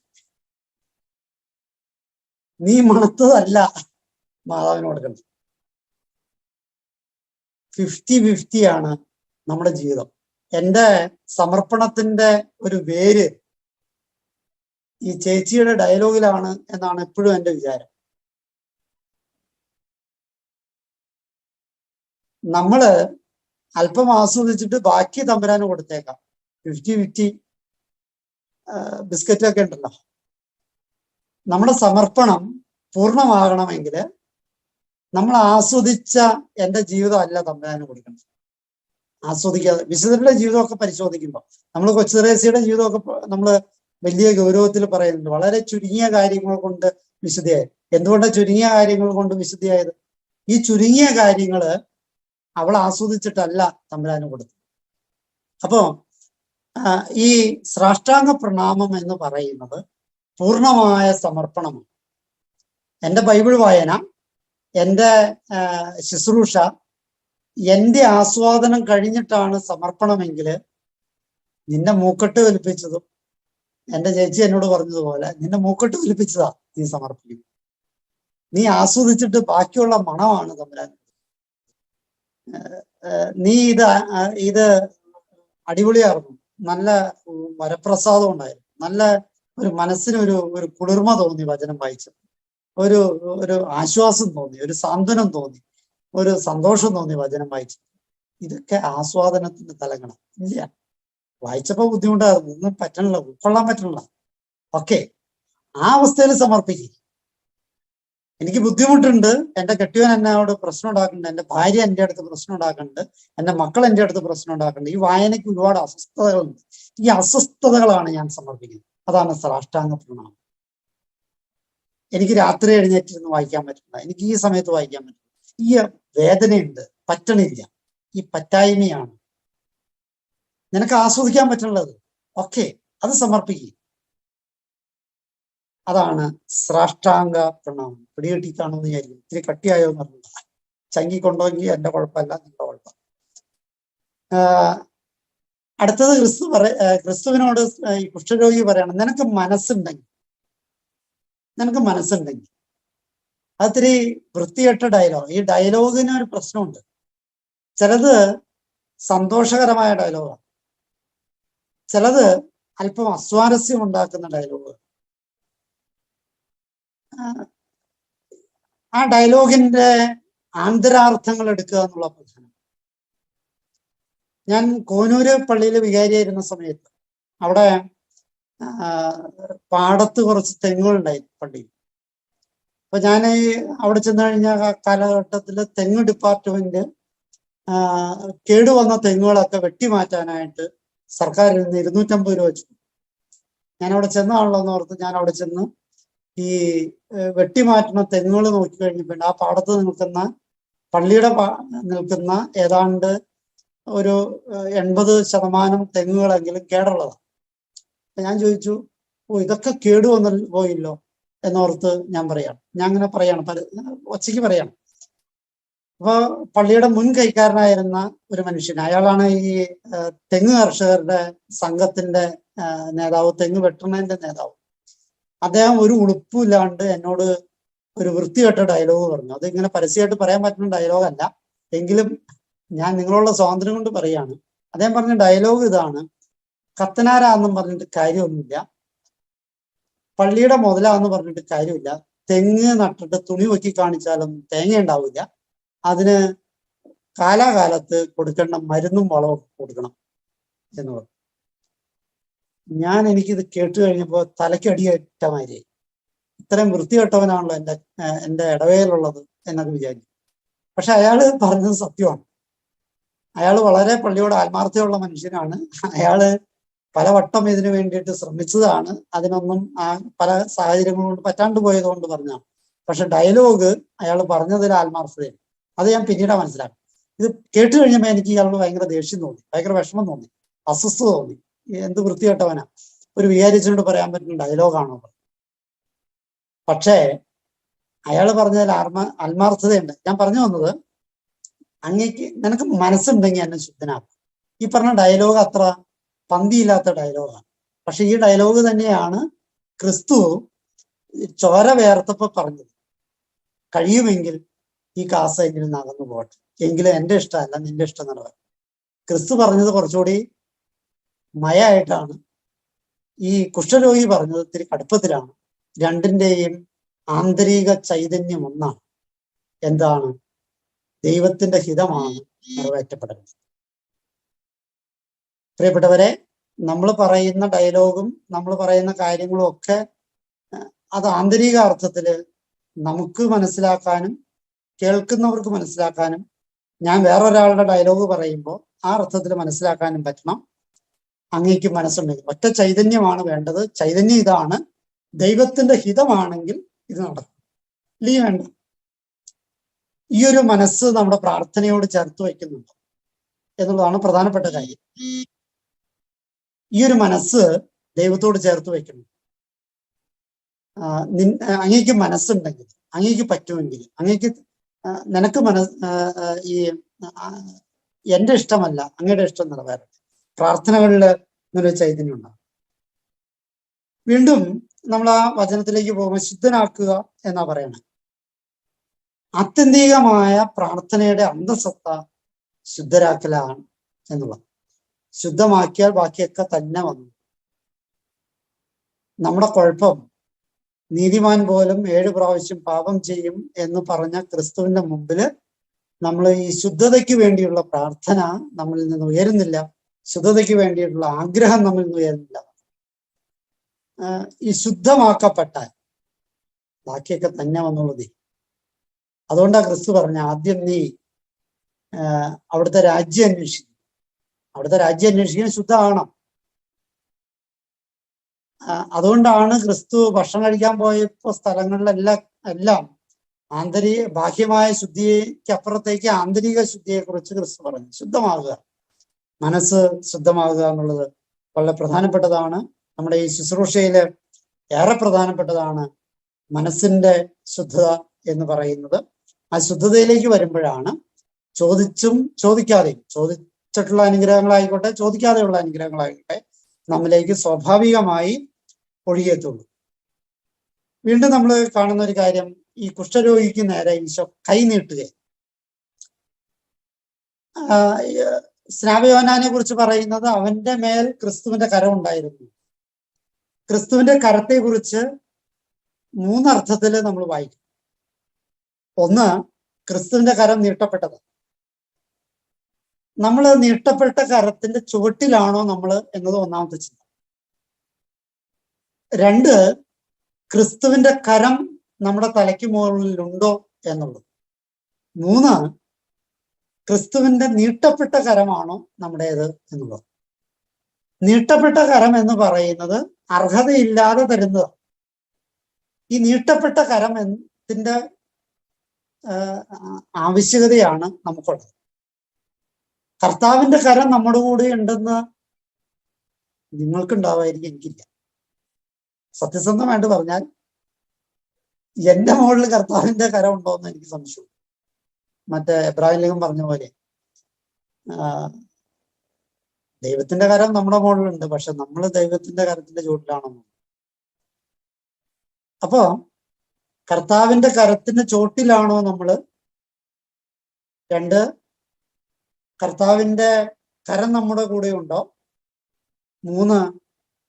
നീ മണത്തതല്ല മാതാവിന് കൊടുക്കണ്ടേ. 50-50 ആണ് നമ്മുടെ ജീവിതം. എൻ്റെ സമർപ്പണത്തിന്റെ ഒരു വേര് ഈ ചേച്ചിയുടെ ഡയലോഗിലാണ് എന്നാണ് എപ്പോഴും എൻ്റെ വിചാരം. നമ്മള് അല്പം ആസ്വദിച്ചിട്ട് ബാക്കി തമ്പുരാന് കൊടുത്തേക്കാം. 50-50 ബിസ്ക്കറ്റൊക്കെ ഉണ്ടല്ലോ. നമ്മുടെ സമർപ്പണം പൂർണ്ണമാകണമെങ്കിൽ നമ്മൾ ആസ്വദിച്ച എൻ്റെ ജീവിതം അല്ല തമ്പുരാന് കൊടുക്കണം. ആസ്വദിക്കാതെ വിശുദ്ധരുടെ ജീവിതമൊക്കെ പരിശോധിക്കുമ്പോൾ, നമ്മൾ കൊച്ചുത്രേസ്യയുടെ ജീവിതമൊക്കെ നമ്മൾ വലിയ ഗൗരവത്തിൽ പറയുന്നുണ്ട്. വളരെ ചുരുങ്ങിയ കാര്യങ്ങൾ കൊണ്ട് വിശുദ്ധിയായത്. എന്തുകൊണ്ടാണ് ചുരുങ്ങിയ കാര്യങ്ങൾ കൊണ്ട് വിശുദ്ധിയായത്? ഈ ചുരുങ്ങിയ കാര്യങ്ങള് അവൾ ആസ്വദിച്ചിട്ടല്ല തമ്പുരാന് കൊടുത്തത്. അപ്പോ ഈ സാഷ്ടാംഗ പ്രണാമം എന്ന് പറയുന്നത് പൂർണ്ണമായ സമർപ്പണമാണ്. എൻ്റെ ബൈബിൾ വായന, എൻ്റെ ശുശ്രൂഷ, എൻ്റെ ആസ്വാദനം കഴിഞ്ഞിട്ടാണ് സമർപ്പണമെങ്കിൽ നിന്നെ മൂക്കെട്ട് വലിപ്പിച്ചതും എൻ്റെ ചേച്ചി എന്നോട് പറഞ്ഞതുപോലെ നിന്നെ മൂക്കെട്ട് വലിപ്പിച്ചതാ നീ സമർപ്പിക്കും. നീ ആസ്വദിച്ചിട്ട് ബാക്കിയുള്ള മണമാണ് തമ്പുരാൻ. നീ ഇത് അടിപൊളിയായിരുന്നു, നല്ല വരപ്രസാദം ഉണ്ടായിരുന്നു, നല്ല ഒരു മനസ്സിന് ഒരു കുളിർമ തോന്നി വചനം വായിച്ചു, ഒരു ആശ്വാസം തോന്നി, ഒരു സാന്ത്വനം തോന്നി, ഒരു സന്തോഷം തോന്നി വചനം വായിച്ചു. ഇതൊക്കെ ആസ്വാദനത്തിന്റെ തലങ്ങളാണ്. ഇല്ല, വായിച്ചപ്പോ ബുദ്ധിമുട്ടായിരുന്നു, ഒന്നും പറ്റണില്ല, ഉൾക്കൊള്ളാൻ പറ്റണില്ല. ഓക്കെ, ആ അവസ്ഥയിൽ സമർപ്പിക്കും. എനിക്ക് ബുദ്ധിമുട്ടുണ്ട്, എൻ്റെ കെട്ടിയവൻ എന്നോട് പ്രശ്നം ഉണ്ടാക്കുന്നുണ്ട്, എൻ്റെ ഭാര്യ എൻ്റെ അടുത്ത് പ്രശ്നം ഉണ്ടാക്കുന്നുണ്ട്, എൻ്റെ മക്കൾ എൻ്റെ അടുത്ത് പ്രശ്നം ഉണ്ടാക്കുന്നുണ്ട്, ഈ വായനയ്ക്ക് ഒരുപാട് അസ്വസ്ഥതകളുണ്ട്. ഈ അസ്വസ്ഥതകളാണ് ഞാൻ സമർപ്പിക്കുന്നത്. അതാണ് സാഷ്ടാംഗ പ്രണാമം. എനിക്ക് രാത്രി എഴുന്നേറ്റിരുന്ന് വായിക്കാൻ പറ്റില്ല, എനിക്ക് ഈ സമയത്ത് വായിക്കാൻ പറ്റില്ല, ഈ വേദനയുണ്ട്, പറ്റണില്ല, ഈ പറ്റായ്മയാണ്, നിനക്ക് ആസ്വദിക്കാൻ പറ്റുള്ളത്. ഓക്കെ, അത് സമർപ്പിക്കുക. അതാണ് സാഷ്ടാംഗ പ്രണാമം. പിടികിട്ടിക്കാണെന്ന് വിചാരിക്കും. ഇത്തിരി കട്ടിയായോ എന്ന് പറഞ്ഞില്ല. ചങ്കി കൊണ്ടുപോയെങ്കിൽ എന്റെ കുഴപ്പമല്ല, നിങ്ങളുടെ കുഴപ്പം. അടുത്തത് ക്രിസ്തുവിനോട് ഈ കുഷ്ഠരോഗി പറയണം, നിനക്ക് മനസ്സുണ്ടെങ്കിൽ അതിരി വൃത്തികെട്ട ഡയലോഗ്. ഈ ഡയലോഗിന് ഒരു പ്രശ്നമുണ്ട്. ചിലത് സന്തോഷകരമായ ഡയലോഗാണ്, ചിലത് അല്പം അസ്വാരസ്യം ഉണ്ടാക്കുന്ന ഡയലോഗ്. ആ ഡയലോഗിന്റെ ആന്തരാർത്ഥങ്ങൾ എടുക്കുക എന്നുള്ള പ്രധാനം. ഞാൻ കോനൂര് പള്ളിയിൽ വികാരിയായിരുന്ന സമയത്ത് അവിടെ പാടത്ത് കുറച്ച് തെങ്ങുകളുണ്ടായിരുന്നു പള്ളിയിൽ. അപ്പൊ ഞാൻ അവിടെ ചെന്ന് കഴിഞ്ഞ കാലഘട്ടത്തിൽ തെങ്ങ് ഡിപ്പാർട്ട്മെന്റ് കേടുവന്ന തെങ്ങുകളൊക്കെ വെട്ടിമാറ്റാനായിട്ട് സർക്കാരിൽ നിന്ന് 250 രൂപ വെച്ചു. ഞാൻ അവിടെ ചെന്നാണല്ലോ എന്ന് ഓർത്ത് ഞാൻ അവിടെ ചെന്ന് ഈ വെട്ടിമാറ്റുന്ന തെങ്ങുകൾ നോക്കി കഴിഞ്ഞപ്പോൾ ആ പാടത്ത് നിൽക്കുന്ന പള്ളിയുടെ നിൽക്കുന്ന ഏതാണ്ട് ഒരു 80% തെങ്ങുകളെങ്കിലും കേടുള്ളതാണ്. അപ്പൊ ഞാൻ ചോദിച്ചു, ഇതൊക്കെ കേടുവന്ന പോയില്ലോ എന്നോർത്ത് ഞാൻ അങ്ങനെ പറയാണ് ഒച്ചയ്ക്ക് പറയാണ്. അപ്പൊ പള്ളിയുടെ മുൻ കൈക്കാരനായിരുന്ന ഒരു മനുഷ്യൻ, അയാളാണ് ഈ തെങ്ങ് കർഷകരുടെ സംഘത്തിന്റെ നേതാവ്, തെങ്ങ് വെട്ടുന്നതിന്റെ നേതാവ്. അദ്ദേഹം ഒരു ഉളുപ്പില്ലാണ്ട് എന്നോട് ഒരു വൃത്തികെട്ട ഡയലോഗ് പറഞ്ഞു. അത് ഇങ്ങനെ പരസ്യമായിട്ട് പറയാൻ പറ്റുന്ന ഡയലോഗല്ല, എങ്കിലും ഞാൻ നിങ്ങളുള്ള സ്വാതന്ത്ര്യം കൊണ്ട് പറയാണ്. അദ്ദേഹം പറഞ്ഞ ഡയലോഗ് ഇതാണ്: കത്തനാരാന്നും പറഞ്ഞിട്ട് കാര്യമൊന്നുമില്ല, പള്ളിയുടെ മുതലാന്ന് പറഞ്ഞിട്ട് കാര്യമില്ല, തെങ്ങ് നട്ടിട്ട് തുണി വെക്കി കാണിച്ചാലൊന്നും തേങ്ങ ഉണ്ടാവില്ല, അതിന് കാലാകാലത്ത് കൊടുക്കേണ്ട മരുന്നും വളവും കൊടുക്കണം എന്ന് പറഞ്ഞു. എനിക്കിത് കേട്ട് കഴിഞ്ഞപ്പോൾ തലയ്ക്കടിയേറ്റ മാതിരി, ഇത്രയും വൃത്തികെട്ടവനാണല്ലോ എൻ്റെ ഇടവേലുള്ളത് എന്നൊക്കെ വിചാരിച്ചു. പക്ഷെ അയാള് പറഞ്ഞത് സത്യമാണ്. അയാൾ വളരെ പള്ളിയോട് ആത്മാർത്ഥതയുള്ള മനുഷ്യനാണ്. അയാള് പലവട്ടം ഇതിനു വേണ്ടിയിട്ട് ശ്രമിച്ചതാണ്. അതിനൊന്നും പല സാഹചര്യങ്ങൾ കൊണ്ട് പറ്റാണ്ട് പോയത് കൊണ്ട് പറഞ്ഞാണ്. പക്ഷെ ഡയലോഗ് അയാൾ പറഞ്ഞതിൽ ആത്മാർത്ഥതയാണ്. അത് ഞാൻ പിന്നീട് മനസ്സിലാക്കും. ഇത് കേട്ട് കഴിഞ്ഞപ്പോൾ എനിക്ക് ഇയാളോട് ഭയങ്കര ദേഷ്യം തോന്നി, ഭയങ്കര വിഷമം തോന്നി, അസ്വസ്ഥത തോന്നി. എന്ത് വൃത്തികെട്ടവനാ, ഒരു വികാരിച്ചോട് പറയാൻ പറ്റുന്ന ഡയലോഗാണോ? പക്ഷേ അയാൾ പറഞ്ഞതിൽ ആത്മാർത്ഥതയുണ്ട്. ഞാൻ പറഞ്ഞു വന്നത്, നിനക്ക് മനസ്സുണ്ടെങ്കിൽ എന്നെ ശുദ്ധനാക്കും. ഈ പറഞ്ഞ ഡയലോഗ് അത്ര പന്തിയില്ലാത്ത ഡയലോഗാണ്. പക്ഷെ ഈ ഡയലോഗ് തന്നെയാണ് ക്രിസ്തു ചോര വേർത്തപ്പോ പറഞ്ഞത്. കഴിയുമെങ്കിൽ ഈ കാസ എങ്കിൽ നടന്നു പോട്ടെ, എങ്കിലും എൻ്റെ ഇഷ്ടമല്ല നിന്റെ ഇഷ്ടം നടക്കുക. ക്രിസ്തു പറഞ്ഞത് കുറച്ചുകൂടി മയായിട്ടാണ്. ഈ കുഷ്ഠരോഗി പറഞ്ഞത് ഇത്തിരി കടുപ്പത്തിലാണ്. രണ്ടിൻ്റെയും ആന്തരിക ചൈതന്യം ഒന്നാണ്. എന്താണ്? ദൈവത്തിന്റെ ഹിതമാണ് നിറവേറ്റപ്പെടുന്നത്. പ്രിയപ്പെട്ടവരെ, നമ്മൾ പറയുന്ന ഡയലോഗും നമ്മൾ പറയുന്ന കാര്യങ്ങളും ഒക്കെ അത് ആന്തരിക അർത്ഥത്തില് നമുക്ക് മനസ്സിലാക്കാനും കേൾക്കുന്നവർക്ക് മനസ്സിലാക്കാനും, ഞാൻ വേറൊരാളുടെ ഡയലോഗ് പറയുമ്പോൾ ആ അർത്ഥത്തിൽ മനസ്സിലാക്കാനും പറ്റണം. അങ്ങേക്ക് മനസ്സുണ്ടെങ്കിൽ ഒറ്റ ചൈതന്യമാണ് വേണ്ടത്. ചൈതന്യം ഇതാണ്: ദൈവത്തിന്റെ ഹിതമാണെങ്കിൽ ഇത് നടക്കും, ഇല്ലെങ്കിൽ വേണ്ട. ഈ ഒരു മനസ്സ് നമ്മുടെ പ്രാർത്ഥനയോട് ചേർത്ത് വയ്ക്കുന്നുണ്ട് എന്നുള്ളതാണ് പ്രധാനപ്പെട്ട കാര്യം. ഈ ഒരു മനസ്സ് ദൈവത്തോട് ചേർത്ത് വയ്ക്കണം. അങ്ങേക്ക് മനസ്സുണ്ടെങ്കിൽ, അങ്ങേക്ക് പറ്റുമെങ്കിൽ, നിനക്ക് ഈ എൻ്റെ ഇഷ്ടമല്ല അങ്ങയുടെ ഇഷ്ടം നിറവേറട്ടെ. പ്രാർത്ഥനകളിൽ ഇങ്ങനൊരു ചൈതന്യം ഉണ്ടാകും. വീണ്ടും നമ്മൾ ആ വചനത്തിലേക്ക് പോകുമ്പോൾ ശുദ്ധനാക്കുക എന്നാ പറയണേ. ആത്യന്തികമായ പ്രാർത്ഥനയുടെ അന്തസത്ത ശുദ്ധരാക്കലാണ് എന്നുള്ളത്. ശുദ്ധമാക്കിയാൽ ബാക്കിയൊക്കെ തന്നെ വന്നു. നമ്മുടെ കുഴപ്പം നീതിമാൻ പോലും 7 പ്രാവശ്യം പാപം ചെയ്യും എന്ന് പറഞ്ഞ ക്രിസ്തുവിന്റെ മുമ്പിൽ നമ്മൾ ഈ ശുദ്ധതയ്ക്ക് വേണ്ടിയുള്ള പ്രാർത്ഥന നമ്മളിൽ നിന്ന് ഉയരുന്നില്ല. ശുദ്ധതയ്ക്ക് വേണ്ടിയിട്ടുള്ള ആഗ്രഹം നമ്മളിൽ നിന്ന് ഉയരുന്നില്ല. ഈ ശുദ്ധമാക്കപ്പെട്ടാൽ ബാക്കിയൊക്കെ തന്നെ വന്നുള്ളത്. അതുകൊണ്ടാണ് ക്രിസ്തു പറഞ്ഞ, ആദ്യം നീ അവിടുത്തെ രാജ്യം അന്വേഷിക്കും. അവിടുത്തെ രാജ്യം അന്വേഷിക്കാൻ ശുദ്ധമാകണം. അതുകൊണ്ടാണ് ക്രിസ്തു ഭക്ഷണം കഴിക്കാൻ പോയപ്പോ സ്ഥലങ്ങളിലെല്ലാം ബാഹ്യമായ ശുദ്ധിക്ക് അപ്പുറത്തേക്ക് ആന്തരിക ശുദ്ധിയെ കുറിച്ച് ക്രിസ്തു പറഞ്ഞു. ശുദ്ധമാകുക, മനസ്സ് ശുദ്ധമാകുക എന്നുള്ളത് വളരെ പ്രധാനപ്പെട്ടതാണ്. നമ്മുടെ ഈ ശുശ്രൂഷയില് ഏറെ പ്രധാനപ്പെട്ടതാണ് മനസ്സിന്റെ ശുദ്ധത എന്ന് പറയുന്നത്. ആ ശുദ്ധതയിലേക്ക് വരുമ്പോഴാണ് ചോദിച്ചും ചോദിക്കാതെയും, ചോദിച്ചിട്ടുള്ള അനുഗ്രഹങ്ങളായിക്കോട്ടെ ചോദിക്കാതെയുള്ള അനുഗ്രഹങ്ങളായിക്കോട്ടെ നമ്മിലേക്ക് സ്വാഭാവികമായി ഒഴുകിയെത്തുള്ളൂ. വീണ്ടും നമ്മൾ കാണുന്ന ഒരു കാര്യം, ഈ കുഷ്ഠരോഗിക്ക് നേരെ ഈശോ കൈ നീട്ടുകയാണ്. സ്നാപയോഹന്നാനെ കുറിച്ച് പറയുന്നത് അവന്റെ മേൽ ക്രിസ്തുവിന്റെ കരം ഉണ്ടായിരുന്നു. ക്രിസ്തുവിന്റെ കരത്തെ കുറിച്ച് മൂന്നർത്ഥത്തിൽ നമ്മൾ വായിക്കും. ഒന്ന്, ക്രിസ്തുവിന്റെ കരം നീട്ടപ്പെട്ടത്. നമ്മൾ നീട്ടപ്പെട്ട കരത്തിന്റെ ചുവട്ടിലാണോ നമ്മൾ എന്നത് ഒന്നാമത്തെ ചിന്ത. രണ്ട്, ക്രിസ്തുവിന്റെ കരം നമ്മുടെ തലയ്ക്ക് മുകളിലുണ്ടോ എന്നുള്ളത്. മൂന്ന്, ക്രിസ്തുവിന്റെ നീട്ടപ്പെട്ട കരമാണോ നമ്മുടേത് എന്നുള്ളത്. നീട്ടപ്പെട്ട കരം എന്ന് പറയുന്നത് അർഹതയില്ലാതെ തരുന്നത്. ഈ നീട്ടപ്പെട്ട കരം എന്നതിന്റെ ആവശ്യകതയാണ് നമുക്കുള്ളത്. കർത്താവിന്റെ കരം നമ്മുടെ കൂടെ ഉണ്ടെന്ന് നിങ്ങൾക്കുണ്ടാവായിരിക്കും, എനിക്കില്ല. സത്യസന്ധമായിട്ട് പറഞ്ഞാൽ എന്റെ മുകളിൽ കർത്താവിന്റെ കരം ഉണ്ടോ എന്ന് എനിക്ക് സംശയം. മറ്റേ എബ്രാഹിം ലേഖനം പറഞ്ഞ പോലെ ദൈവത്തിന്റെ കരം നമ്മുടെ മുകളിലുണ്ട്, പക്ഷെ നമ്മൾ ദൈവത്തിന്റെ കരത്തിന്റെ ചുവട്ടിലാണോ? അപ്പോ കർത്താവിന്റെ കരത്തിന്റെ ചോട്ടിലാണോ നമ്മള്? രണ്ട്, കർത്താവിന്റെ കരം നമ്മുടെ കൂടെ ഉണ്ടോ? മൂന്ന്,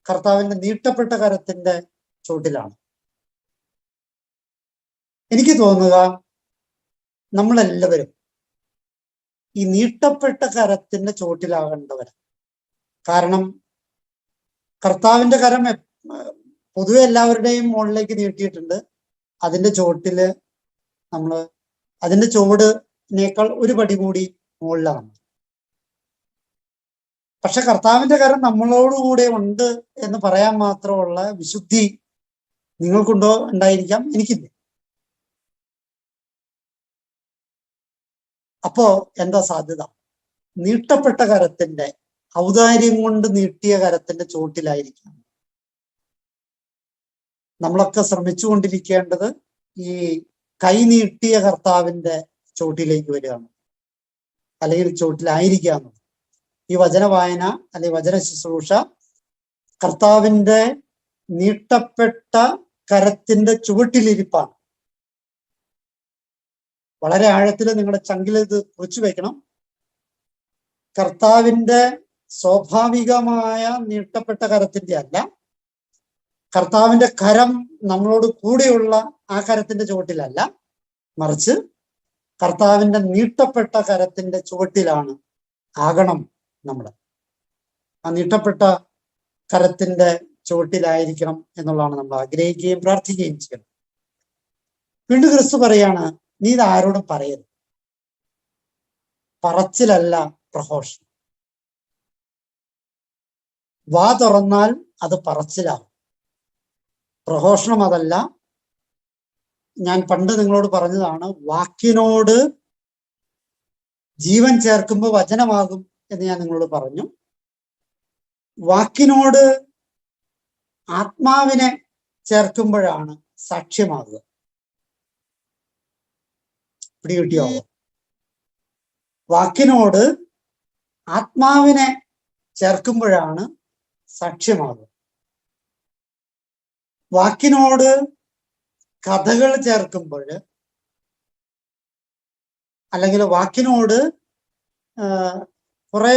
കർത്താവിന്റെ നീട്ടപ്പെട്ട കരത്തിന്റെ ചോട്ടിലാണ്. എനിക്ക് തോന്നുക നമ്മളെല്ലാവരും ഈ നീട്ടപ്പെട്ട കരത്തിന്റെ ചോട്ടിലാകേണ്ടവരാണ്. കാരണം കർത്താവിന്റെ കരം പൊതുവെ എല്ലാവരുടെയും മുകളിലേക്ക് നീട്ടിയിട്ടുണ്ട്. അതിന്റെ ചോട്ടില് നമ്മള് അതിന്റെ ചുവടിനേക്കാൾ ഒരു പടി കൂടി മുകളിലാണ്. പക്ഷെ കർത്താവിന്റെ കരം നമ്മളോടുകൂടെ ഉണ്ട് എന്ന് പറയാൻ മാത്രമുള്ള വിശുദ്ധി നിങ്ങൾക്കുണ്ടോ? ഉണ്ടായിരിക്കാം, എനിക്കില്ല. അപ്പോ എന്താ സാധ്യത? നീട്ടപ്പെട്ട കരത്തിന്റെ, ഔദാര്യം കൊണ്ട് നീട്ടിയ കരത്തിന്റെ ചോട്ടിലായിരിക്കാം നമ്മളൊക്കെ ശ്രമിച്ചുകൊണ്ടിരിക്കേണ്ടത്. ഈ കൈ നീട്ടിയ കർത്താവിന്റെ ചോട്ടിലേക്ക് വരികയാണ്, അല്ലെങ്കിൽ ചോട്ടിലായിരിക്കാന്ന്. ഈ വചന വായന അല്ലെങ്കിൽ വചന ശുശ്രൂഷ കർത്താവിന്റെ നീട്ടപ്പെട്ട കരത്തിന്റെ ചുവട്ടിലിരിപ്പാണ്. വളരെ ആഴത്തിൽ നിങ്ങളുടെ ചങ്കിൽ ഇത് കുറിച്ചു വെക്കണം. കർത്താവിന്റെ സ്വാഭാവികമായ നീട്ടപ്പെട്ട കരത്തിന്റെ അല്ല, കർത്താവിന്റെ കരം നമ്മളോട് കൂടെയുള്ള ആ കരത്തിന്റെ ചുവട്ടിലല്ല, മറിച്ച് കർത്താവിന്റെ നീട്ടപ്പെട്ട കരത്തിന്റെ ചുവട്ടിലാണ് ആകണം നമ്മൾ. ആ നീട്ടപ്പെട്ട കരത്തിന്റെ ചുവട്ടിലായിരിക്കണം എന്നുള്ളതാണ് നമ്മൾ ആഗ്രഹിക്കുകയും പ്രാർത്ഥിക്കുകയും ചെയ്യണം. വീണ്ടും ക്രിസ്തു പറയാണ്, നീ ഇത് ആരോടും പറയരുത്. പറച്ചിലല്ല പ്രഘോഷണം. വാ തുറന്നാൽ അത് പറച്ചിലാവും, പ്രഘോഷണം അതല്ല. ഞാൻ പണ്ട് നിങ്ങളോട് പറഞ്ഞതാണ്, വാക്കിനോട് ജീവൻ ചേർക്കുമ്പോൾ വചനമാകും എന്ന് ഞാൻ നിങ്ങളോട് പറഞ്ഞു. വാക്കിനോട് ആത്മാവിനെ ചേർക്കുമ്പോഴാണ് സാക്ഷ്യമാകുക. പിടികിട്ടിയോ? വാക്കിനോട് ആത്മാവിനെ ചേർക്കുമ്പോഴാണ് സാക്ഷ്യമാകുക. വാക്കിനോട് കഥകൾ ചേർക്കുമ്പോൾ, അല്ലെങ്കിൽ വാക്കിനോട് കുറെ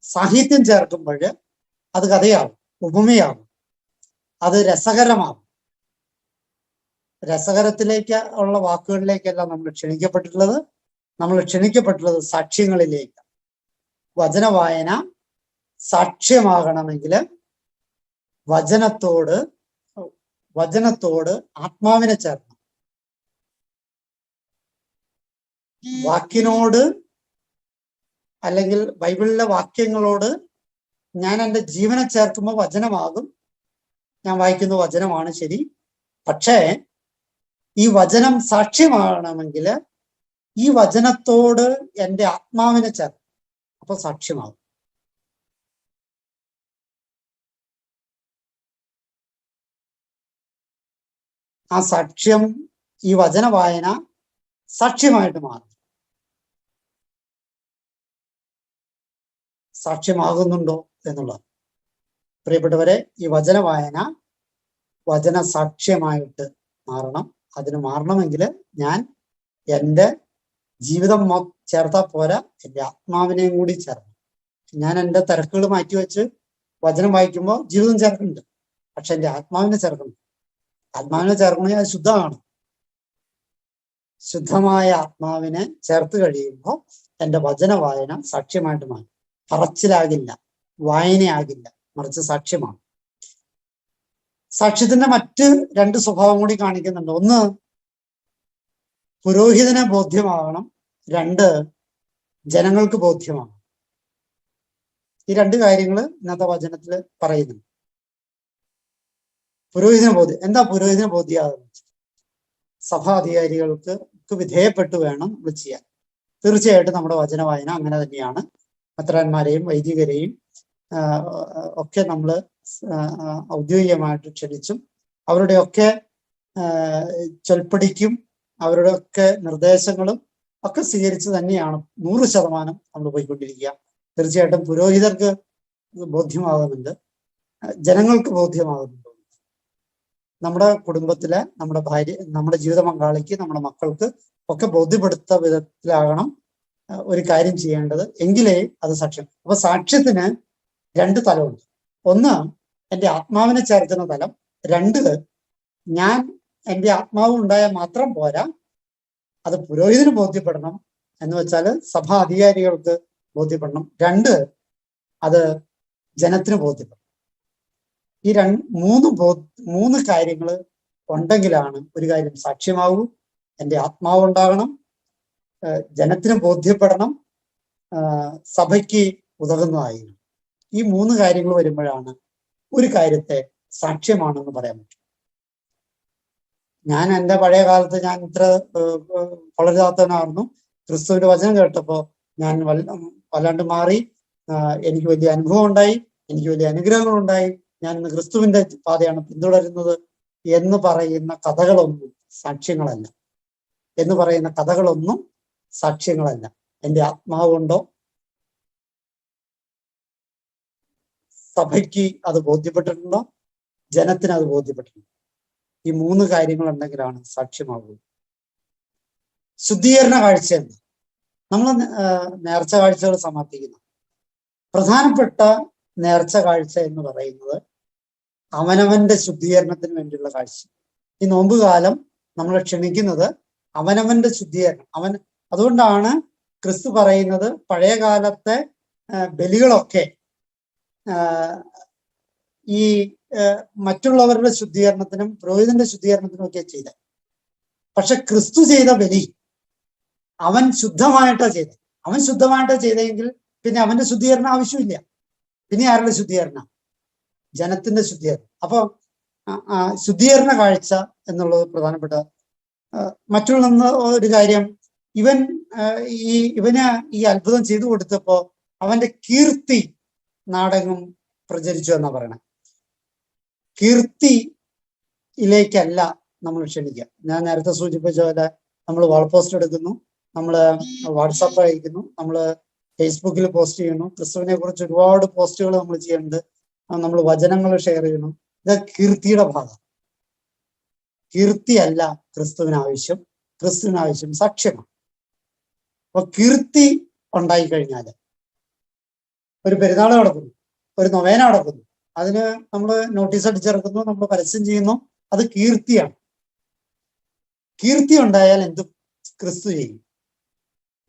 സാഹിത്യം ചേർക്കുമ്പോൾ അത് കഥയാകും, ഉപമയാകും, അത് രസകരമാകും. രസകരത്തിലേക്ക് ഉള്ള വാക്കുകളിലേക്കല്ല നമ്മൾ ക്ഷണിക്കപ്പെട്ടിട്ടുള്ളത്. നമ്മൾ ക്ഷണിക്കപ്പെട്ടുള്ളത് സാക്ഷ്യങ്ങളിലേക്ക്. വചന വായന സാക്ഷ്യമാകണമെങ്കിൽ വചനത്തോട് ആത്മാവിനെ ചേർക്കണം. വാക്കിനോട് അല്ലെങ്കിൽ ബൈബിളിലെ വാക്യങ്ങളോട് ഞാൻ എൻ്റെ ജീവനെ ചേർക്കുമ്പോൾ വചനമാകും. ഞാൻ വായിക്കുന്ന വചനമാണ് ശരി. പക്ഷേ ഈ വചനം സാക്ഷ്യമാകണമെങ്കിൽ ഈ വചനത്തോട് എൻ്റെ ആത്മാവിനെ ചേർക്കും, അപ്പൊ സാക്ഷ്യമാകും. ആ സാക്ഷ്യം, ഈ വചന വായന സാക്ഷ്യമായിട്ട് മാറും. സാക്ഷ്യമാകുന്നുണ്ടോ എന്നുള്ളത്. പ്രിയപ്പെട്ടവരെ, ഈ വചന വായന വചന സാക്ഷ്യമായിട്ട് മാറണം. അതിന് മാറണമെങ്കിൽ ഞാൻ എൻ്റെ ജീവിതം ചേർത്താൽ പോരാ, എൻ്റെ ആത്മാവിനെയും കൂടി ചേർക്കണം. ഞാൻ എൻ്റെ തിരക്കുകൾ മാറ്റിവെച്ച് വചനം വായിക്കുമ്പോൾ ജീവിതം ചേർക്കുന്നുണ്ട്, പക്ഷെ എൻ്റെ ആത്മാവിനെ ചേർക്കണം. ആത്മാവിനെ ചേർക്കണമെങ്കിൽ അത് ശുദ്ധമാണ്. ശുദ്ധമായ ആത്മാവിനെ ചേർത്ത് കഴിയുമ്പോൾ എൻ്റെ വചന വായന സാക്ഷ്യമായിട്ട് മാറും. പറച്ചിലാകില്ല, വായനയാകില്ല, മറിച്ച് സാക്ഷ്യമാണ്. സാക്ഷ്യത്തിന്റെ മറ്റ് രണ്ട് സ്വഭാവം കൂടി കാണിക്കുന്നുണ്ട്. ഒന്ന്, പുരോഹിതനെ ബോധ്യമാകണം. രണ്ട്, ജനങ്ങൾക്ക് ബോധ്യമാകണം. ഈ രണ്ട് കാര്യങ്ങൾ ഇന്നത്തെ വചനത്തിൽ പറയുന്നുണ്ട്. പുരോഹിതന ബോധ്യം എന്താ? പുരോഹിതന ബോധ്യമാകുന്നത് സഭാധികാരികൾക്ക് വിധേയപ്പെട്ട് വേണം നമ്മൾ ചെയ്യാൻ. തീർച്ചയായിട്ടും നമ്മുടെ വചന വായന അങ്ങനെ തന്നെയാണ്. മെത്രാന്മാരെയും വൈദികരെയും ഒക്കെ നമ്മൾ ഔദ്യോഗികമായിട്ട് ക്ഷണിച്ചും അവരുടെയൊക്കെ ചൊൽപ്പടിക്കും അവരുടെയൊക്കെ നിർദ്ദേശങ്ങളും ഒക്കെ സ്വീകരിച്ച് തന്നെയാണ് 100% നമ്മൾ പോയിക്കൊണ്ടിരിക്കുക. തീർച്ചയായിട്ടും പുരോഹിതർക്ക് ബോധ്യമാകുന്നുണ്ട്, ജനങ്ങൾക്ക് ബോധ്യമാകുന്നുണ്ട്. നമ്മുടെ കുടുംബത്തിലെ, നമ്മുടെ ഭാര്യ, നമ്മുടെ ജീവിത പങ്കാളിക്ക്, നമ്മുടെ മക്കൾക്ക് ഒക്കെ ബോധ്യപ്പെടുത്ത വിധത്തിലാകണം ഒരു കാര്യം ചെയ്യേണ്ടത്, എങ്കിലേ അത് സാക്ഷ്യം. അപ്പൊ സാക്ഷ്യത്തിന് രണ്ട് തലമുണ്ട്. ഒന്ന്, എൻ്റെ ആത്മാവിനെ ചേർക്കുന്ന തലം. രണ്ട്, ഞാൻ എൻ്റെ ആത്മാവ് ഉണ്ടായാൽ മാത്രം പോരാ, അത് പുരോഹിതന് ബോധ്യപ്പെടണം. എന്ന് വെച്ചാൽ സഭാ അധികാരികൾക്ക് ബോധ്യപ്പെടണം. രണ്ട്, അത് ജനത്തിന് ബോധ്യപ്പെടണം. ഈ മൂന്ന് കാര്യങ്ങൾ ഉണ്ടെങ്കിലാണ് ഒരു കാര്യം സാക്ഷ്യമാകൂ. എൻ്റെ ആത്മാവ് ഉണ്ടാകണം, ജനത്തിന് ബോധ്യപ്പെടണം, സഭയ്ക്ക് ഉതകുന്നതായിരുന്നു. ഈ മൂന്ന് കാര്യങ്ങൾ വരുമ്പോഴാണ് ഒരു കാര്യത്തെ സാക്ഷ്യമാണെന്ന് പറയാൻ പറ്റും. ഞാൻ എൻ്റെ പഴയ കാലത്ത് ഞാൻ ഇത്ര വളരാത്തവനായിരുന്നു. ക്രിസ്തുവിന്റെ വചനം കേട്ടപ്പോൾ ഞാൻ വല്ലാണ്ട് മാറി. എനിക്ക് വലിയ അനുഭവം ഉണ്ടായി, എനിക്ക് വലിയ അനുഗ്രഹങ്ങളുണ്ടായി. ഞാൻ ഇന്ന് ക്രിസ്തുവിന്റെ പാതയാണ് പിന്തുടരുന്നത് എന്ന് പറയുന്ന കഥകളൊന്നും സാക്ഷ്യങ്ങളല്ല. സാക്ഷ്യങ്ങളല്ല. എൻ്റെ ആത്മാവുണ്ടോ, സഭയ്ക്ക് അത് ബോധ്യപ്പെട്ടിട്ടുണ്ടോ, ജനത്തിന് അത് ബോധ്യപ്പെട്ടിട്ടുണ്ടോ? ഈ മൂന്ന് കാര്യങ്ങൾ ഉണ്ടെങ്കിലാണ് സാക്ഷ്യമാകുന്നത്. ശുദ്ധീകരണ കാഴ്ച എന്ന് നമ്മൾ നേർച്ച കാഴ്ചകൾ സമർപ്പിക്കുന്നു. പ്രധാനപ്പെട്ട നേർച്ച കാഴ്ച എന്ന് പറയുന്നത് അവനവന്റെ ശുദ്ധീകരണത്തിന് വേണ്ടിയുള്ള കാഴ്ച. ഈ നോമ്പുകാലം നമ്മളെ ക്ഷണിക്കുന്നത് അവനവന്റെ ശുദ്ധീകരണം. അതുകൊണ്ടാണ് ക്രിസ്തു പറയുന്നത് പഴയ കാലത്തെ ബലികളൊക്കെ ഈ മറ്റുള്ളവരുടെ ശുദ്ധീകരണത്തിനും പുരോഹിതന്റെ ശുദ്ധീകരണത്തിനും ഒക്കെ ചെയ്തത്. പക്ഷെ ക്രിസ്തു ചെയ്ത ബലി അവൻ ശുദ്ധമായിട്ടാ ചെയ്തത്. അവൻ ശുദ്ധമായിട്ടാ ചെയ്തെങ്കിൽ പിന്നെ അവന്റെ ശുദ്ധീകരണം ആവശ്യമില്ല. പിന്നെ ആരുടെ ശുദ്ധീകരണം? ജനത്തിന്റെ ശുദ്ധീകരണം. അപ്പൊ ശുദ്ധീകരണ കാഴ്ച എന്നുള്ളത് പ്രധാനപ്പെട്ട. മറ്റുള്ള ഒരു കാര്യം, ഇവന് ഈ അത്ഭുതം ചെയ്തു കൊടുത്തപ്പോ അവന്റെ കീർത്തി നാടെങ്ങും പ്രചരിച്ചു എന്നാ പറയണേ. കീർത്തിയിലേക്കല്ല നമ്മൾ ക്ഷണിക്കുക. ഞാൻ നേരത്തെ സൂചിപ്പിച്ച പോലെ നമ്മൾ വാൾ പോസ്റ്റ് എടുക്കുന്നു, നമ്മൾ വാട്സാപ്പ് അയക്കുന്നു, നമ്മൾ ഫേസ്ബുക്കിൽ പോസ്റ്റ് ചെയ്യുന്നു. ക്രിസ്തുവിനെ കുറിച്ച് ഒരുപാട് പോസ്റ്റുകൾ നമ്മൾ ചെയ്യുന്നുണ്ട്. നമ്മൾ വചനങ്ങൾ ഷെയർ ചെയ്യുന്നു. ഇത് കീർത്തിയുടെ ഭാഗം. കീർത്തിയല്ല ക്രിസ്തുവിനാവശ്യം. ക്രിസ്തുവിനാവശ്യം സാക്ഷ്യമാണ്. അപ്പൊ കീർത്തി ഉണ്ടായിക്കഴിഞ്ഞാൽ ഒരു പെരുന്നാൾ നടക്കുന്നു, ഒരു നൊവേന നടക്കുന്നു, അതിന് നമ്മൾ നോട്ടീസ് അടിച്ചിറക്കുന്നു, നമ്മൾ പരസ്യം ചെയ്യുന്നു, അത് കീർത്തിയാണ്. കീർത്തി ഉണ്ടായാൽ എന്ത് ക്രിസ്തു ചെയ്യും?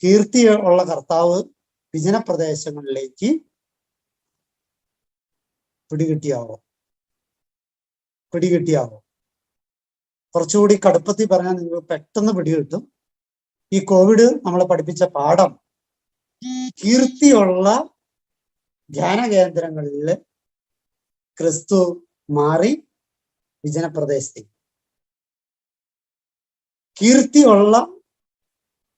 കീർത്തി ഉള്ള കർത്താവ് വിജനപ്രദേശങ്ങളിലേക്ക് പിടികിട്ടിയാവോ? കുറച്ചുകൂടി കടുപ്പത്തിൽ പറഞ്ഞാൽ നിങ്ങൾക്ക് പെട്ടെന്ന് പിടികിട്ടും. ഈ കോവിഡ് നമ്മളെ പഠിപ്പിച്ച പാഠം, കീർത്തിയുള്ള ധ്യാന കേന്ദ്രങ്ങളിൽ ക്രിസ്തു മാറി വിജനപ്രദേശത്തേക്ക്, കീർത്തിയുള്ള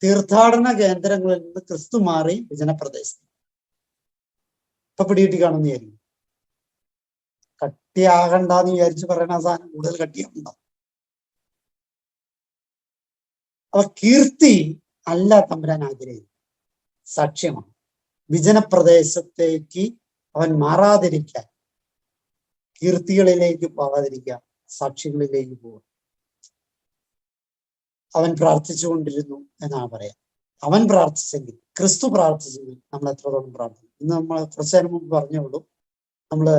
തീർത്ഥാടന കേന്ദ്രങ്ങളിൽ നിന്ന് ക്രിസ്തു മാറി വിജനപ്രദേശത്തേക്ക്. ഇപ്പൊ പിടികിട്ടി കാണുന്ന വിചാരിക്കും. കട്ടിയാകണ്ടെന്ന് വിചാരിച്ച് പറയണ സാധനം കൂടുതൽ കട്ടിയാകണ്ട. അപ്പൊ കീർത്തി അല്ല തമ്പുരാൻ ആഗ്രഹിക്കുന്നത്, സാക്ഷ്യമാണ്. വിജനപ്രദേശത്തേക്ക് അവൻ മാറാതിരിക്കാൻ, കീർത്തികളിലേക്ക് പോകാതിരിക്കാൻ, സാക്ഷ്യങ്ങളിലേക്ക് പോകുക. അവൻ പ്രാർത്ഥിച്ചുകൊണ്ടിരുന്നു എന്നാണ് പറയാം. അവൻ പ്രാർത്ഥിച്ചെങ്കിൽ, ക്രിസ്തു പ്രാർത്ഥിച്ചെങ്കിൽ നമ്മൾ എത്രത്തോളം പ്രാർത്ഥിക്കും? ഇന്ന് നമ്മൾ കുറച്ചു നേരം മുമ്പ് പറഞ്ഞുള്ളൂ, നമ്മള്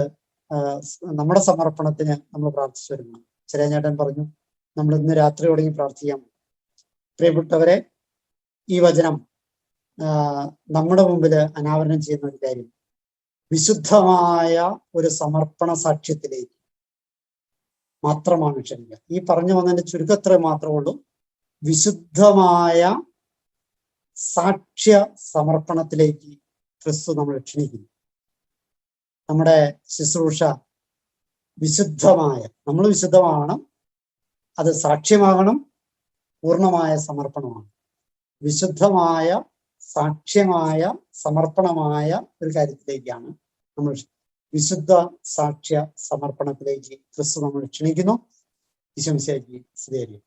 നമ്മുടെ സമർപ്പണത്തിന് നമ്മൾ പ്രാർത്ഥിച്ചു വരുന്നു. ചെറിയചേട്ടൻ പറഞ്ഞു നമ്മൾ ഇന്ന് രാത്രി തുടങ്ങി പ്രാർത്ഥിക്കാം. പ്രിയപ്പെട്ടവരെ, ഈ വചനം നമ്മുടെ മുമ്പിൽ അനാവരണം ചെയ്യുന്ന ഒരു കാര്യം, വിശുദ്ധമായ ഒരു സമർപ്പണ സാക്ഷ്യത്തിലേക്ക് മാത്രമാണ് ക്ഷണിക്കുക. ഈ പറഞ്ഞു വന്നതിന്റെ ചുരുക്കത്ര മാത്രമേ ഉള്ളൂ. വിശുദ്ധമായ സാക്ഷ്യ സമർപ്പണത്തിലേക്ക് ക്രിസ്തു നമ്മൾ ക്ഷണിക്കുന്നു. നമ്മുടെ ശുശ്രൂഷ വിശുദ്ധമായ, നമ്മൾ വിശുദ്ധമാകണം, അത് സാക്ഷ്യമാകണം, പൂർണ്ണമായ സമർപ്പണമാണ്. വിശുദ്ധമായ സാക്ഷ്യമായ സമർപ്പണമായ ഒരു കാര്യത്തിലേക്കാണ് നമ്മൾ, വിശുദ്ധ സാക്ഷ്യ സമർപ്പണത്തിലേക്ക് ക്രിസ്തു നമ്മൾ ക്ഷണിക്കുന്നു. ഈശോ മിശിഹായ്ക്ക് സ്തുതി.